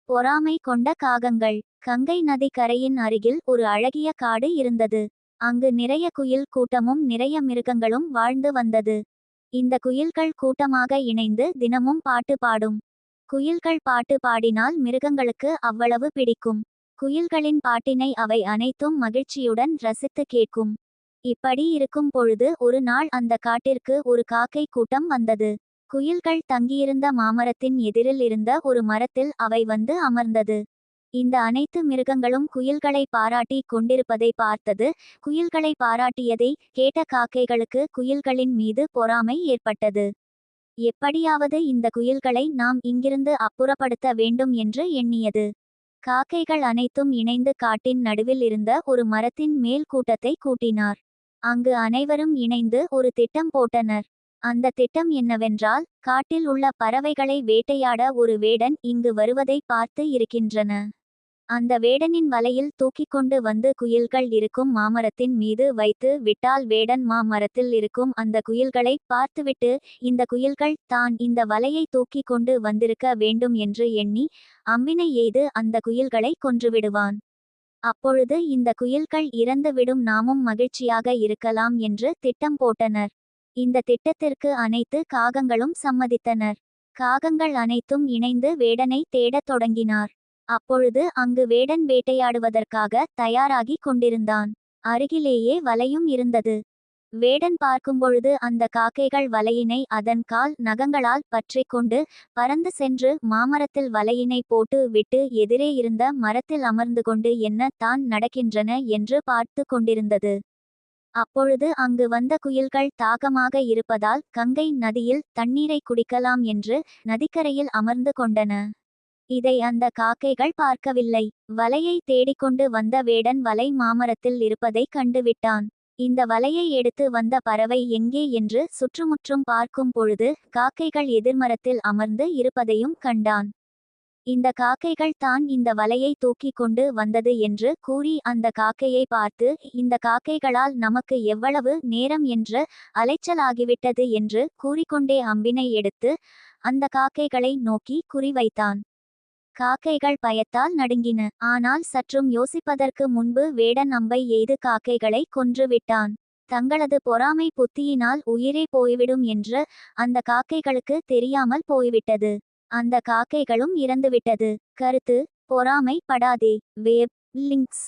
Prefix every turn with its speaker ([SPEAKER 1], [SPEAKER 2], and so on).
[SPEAKER 1] பொறாமை கொண்ட காகங்கள். கங்கை நதி கரையின் அருகில் ஒரு அழகிய காடு இருந்தது. அங்கு நிறைய குயில் கூட்டமும் நிறைய மிருகங்களும் வாழ்ந்து வந்தது. இந்த குயில்கள் கூட்டமாக இணைந்து தினமும் பாட்டு பாடும். குயில்கள் பாட்டு பாடினால் மிருகங்களுக்கு அவ்வளவு பிடிக்கும். குயில்களின் பாட்டினை அவை அனைத்தும் மகிழ்ச்சியுடன் ரசித்து கேட்கும். இப்படி இருக்கும் பொழுது ஒரு நாள் அந்த காட்டிற்கு ஒரு காக்கை கூட்டம் வந்தது. குயில்கள் தங்கியிருந்த மாமரத்தின் எதிரில் இருந்த ஒரு மரத்தில் அவை வந்து அமர்ந்தது. இந்த அனைத்து மிருகங்களும் குயில்களை பாராட்டி கொண்டிருப்பதை பார்த்தது. குயில்களை பாராட்டியதை கேட்ட காக்கைகளுக்கு குயில்களின் மீது பொறாமை ஏற்பட்டது. எப்படியாவது இந்த குயில்களை நாம் இங்கிருந்து அப்புறப்படுத்த வேண்டும் என்று எண்ணியது. காக்கைகள் அனைத்தும் இணைந்து காட்டின் நடுவில் இருந்த ஒரு மரத்தின் மேல் கூட்டத்தை கூட்டினார். அங்கு அனைவரும் இணைந்து ஒரு திட்டம் போட்டனர். அந்த திட்டம் என்னவென்றால், காட்டில் உள்ள பறவைகளை வேட்டையாட ஒரு வேடன் இங்கு வருவதை பார்த்து இருக்கின்றன. அந்த வேடனின் வலையில் தூக்கிக் கொண்டு வந்து குயில்கள் இருக்கும் மாமரத்தின் மீது வைத்து விட்டால் வேடன் மாமரத்தில் இருக்கும் அந்த குயில்களை பார்த்துவிட்டு, இந்த குயில்கள் தான் இந்த வலையை தூக்கிக் கொண்டு வந்திருக்க வேண்டும் என்று எண்ணி அம்பினை எய்து அந்த குயில்களை கொன்றுவிடுவான். அப்பொழுது இந்த குயில்கள் இறந்துவிடும், நாமும் மகிழ்ச்சியாக இருக்கலாம் என்று திட்டம் போட்டனர். இந்த திட்டத்திற்கு அனைத்து காகங்களும் சம்மதித்தனர். காகங்கள் அனைத்தும் இணைந்து வேடனை தேடத் தொடங்கினார். அப்பொழுது அங்கு வேடன் வேட்டையாடுவதற்காக தயாராகி கொண்டிருந்தான். அருகிலேயே வலையும் இருந்தது. வேடன் பார்க்கும்பொழுது அந்த காக்கைகள் வலையினை அதன் கால் நகங்களால் பற்றி கொண்டு பறந்து சென்று மாமரத்தில் வலையினை போட்டு விட்டு எதிரே இருந்த மரத்தில் அமர்ந்து கொண்டு என்ன தான் நடக்கின்றன என்று பார்த்து கொண்டிருந்தது. அப்பொழுது அங்கு வந்த குயில்கள் தாகமாக இருப்பதால் கங்கை நதியில் தண்ணீரை குடிக்கலாம் என்று நதிக்கரையில் அமர்ந்து கொண்டன. இதை அந்த காக்கைகள் பார்க்கவில்லை. வலையை தேடிக்கொண்டு வந்த வேடன் வலை மாமரத்தில் இருப்பதை கண்டுவிட்டான். இந்த வலையை எடுத்து வந்த பறவை எங்கே என்று சுற்றுமுற்றும் பார்க்கும் பொழுது காக்கைகள் எதிர்மரத்தில் அமர்ந்து இருப்பதையும் கண்டான். இந்த காக்கைகள் தான் இந்த வலையை தூக்கி கொண்டு வந்தது என்று கூறி அந்த காக்கையை பார்த்து, இந்த காக்கைகளால் நமக்கு எவ்வளவு நேரம் என்று அலைச்சலாகிவிட்டது என்று கூறிக்கொண்டே அம்பினை எடுத்து அந்த காக்கைகளை நோக்கி குறிவைத்தான். காக்கைகள் பயத்தால் நடுங்கின. ஆனால் சற்றும் யோசிப்பதற்கு முன்பு வேடன் அம்பை எய்து காக்கைகளை கொன்றுவிட்டான். தங்களது பொறாமை புத்தியினால் உயிரே போய்விடும் என்று அந்த காக்கைகளுக்கு தெரியாமல் போய்விட்டது. அந்த காக்கைகளும் இறந்துவிட்டது. கருத்து: பொறாமை படாதே. Web links.